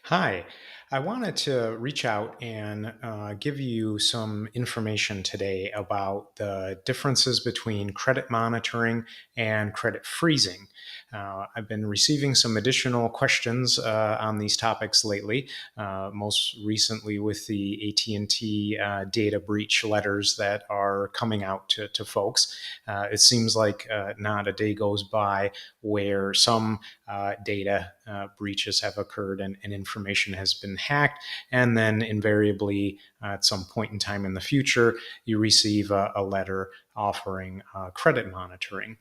Hi, I wanted to reach out and give you some information today about the differences between credit monitoring and credit freezing. I've been receiving some additional questions on these topics lately, most recently with the AT&T data breach letters that are coming out to folks. It seems like not a day goes by where some data breaches have occurred and information has been hacked. And then invariably, at some point in time in the future, you receive a letter offering credit monitoring.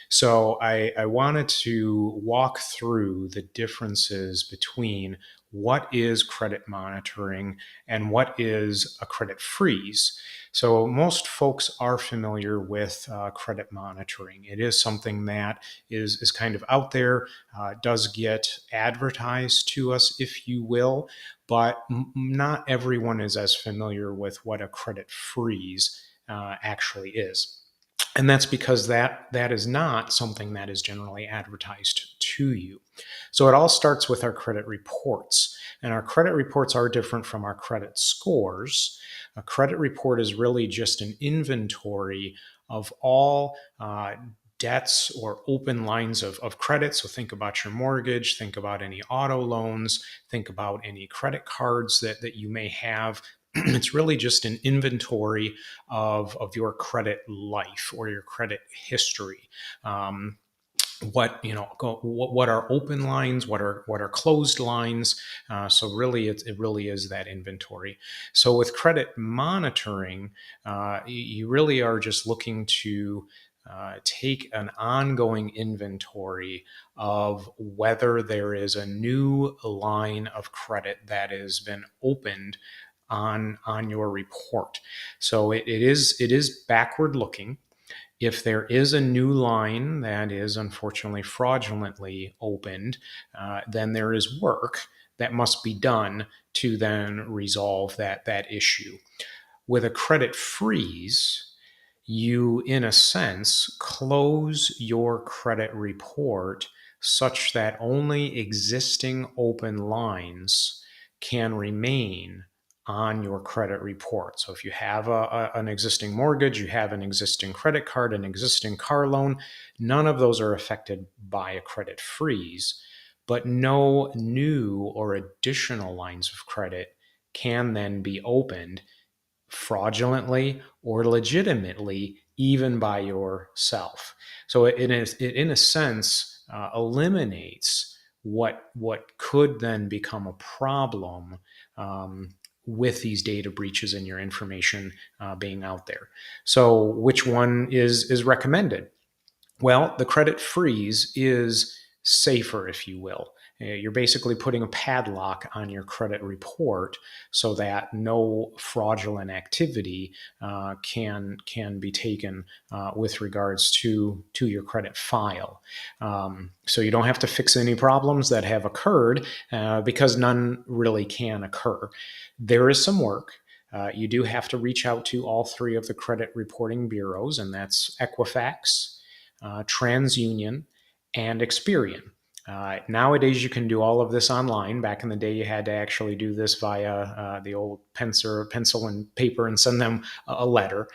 So I wanted to walk through the differences between what is credit monitoring and what is a credit freeze. So most folks are familiar with credit monitoring. It is something that is kind of out there, does get advertised to us, if you will, but not everyone is as familiar with what a credit freeze actually is. And that's because that is not something that is generally advertised to you. So it all starts with our credit reports. And our credit reports are different from our credit scores. A credit report is really just an inventory of all debts or open lines of credit. So think about your mortgage, think about any auto loans, think about any credit cards that you may have. It's really just an inventory of your credit life or your credit history. What are open lines, what are closed lines. So really it really is that inventory. So with credit monitoring, you really are just looking to take an ongoing inventory of whether there is a new line of credit that has been opened on your report. So it is backward looking. If there is a new line that is unfortunately fraudulently opened, then there is work that must be done to then resolve that issue. With a credit freeze, you, in a sense, close your credit report such that only existing open lines can remain on your credit report. So if you have an existing mortgage, you have an existing credit card, an existing car loan, none of those are affected by a credit freeze, but no new or additional lines of credit can then be opened fraudulently or legitimately, even by yourself. So it in a sense eliminates what could then become a problem with these data breaches and your information being out there. So which one is recommended? Well, the credit freeze is safer, if you will. You're basically putting a padlock on your credit report so that no fraudulent activity can be taken with regards to your credit file. So you don't have to fix any problems that have occurred because none really can occur. There is some work. You do have to reach out to all three of the credit reporting bureaus, and that's Equifax, TransUnion, and Experian. Nowadays, you can do all of this online. Back in the day, you had to actually do this via the old pencil and paper and send them a letter.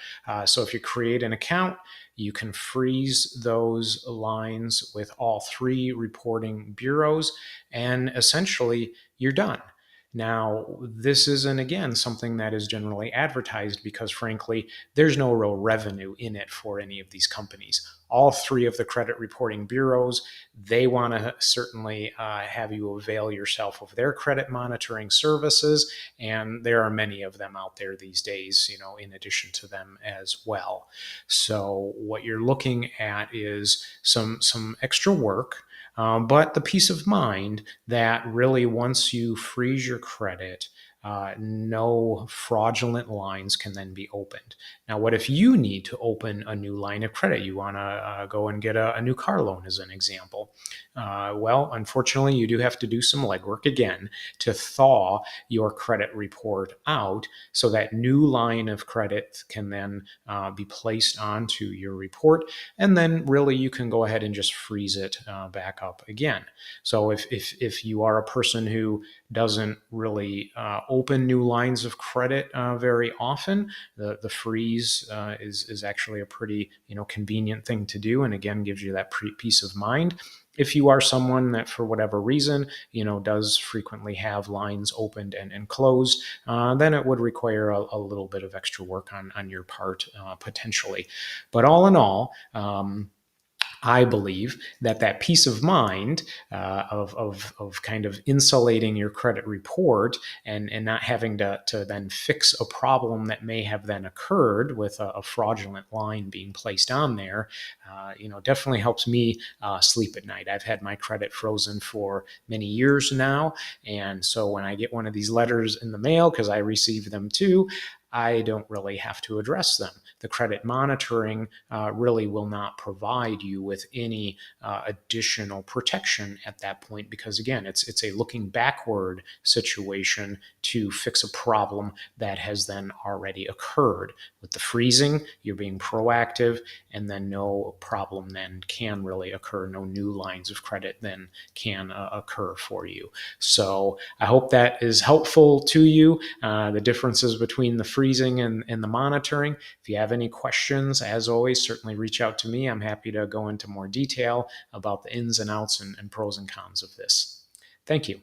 So if you create an account, you can freeze those lines with all three reporting bureaus, and essentially you're done. Now, this isn't, again, something that is generally advertised because, frankly, there's no real revenue in it for any of these companies. All three of the credit reporting bureaus, they want to certainly have you avail yourself of their credit monitoring services, and there are many of them out there these days, in addition to them as well. So what you're looking at is some extra work, but the peace of mind that really once you freeze your credit, no fraudulent lines can then be opened. Now, what if you need to open a new line of credit? You want to go and get a new car loan, as an example. Well, unfortunately, you do have to do some legwork again to thaw your credit report out so that new line of credit can then be placed onto your report. And then really you can go ahead and just freeze it back up again. So if you are a person who doesn't really open new lines of credit very often, the freeze is actually a pretty convenient thing to do, and again gives you that peace of mind. If you are someone that, for whatever reason, does frequently have lines opened and closed, then it would require a little bit of extra work on your part, potentially. But all in all, I believe that peace of mind of kind of insulating your credit report and not having to then fix a problem that may have then occurred with a fraudulent line being placed on there, definitely helps me sleep at night. I've had my credit frozen for many years now. And so when I get one of these letters in the mail, because I receive them too, I don't really have to address them. The credit monitoring really will not provide you with any additional protection at that point, because again, it's a looking backward situation to fix a problem that has then already occurred. With the freezing, you're being proactive, and then no problem then can really occur. No new lines of credit then can occur for you. So I hope that is helpful to you. The differences between the freezing and the monitoring. If you have any questions, as always, certainly reach out to me. I'm happy to go into more detail about the ins and outs and pros and cons of this. Thank you.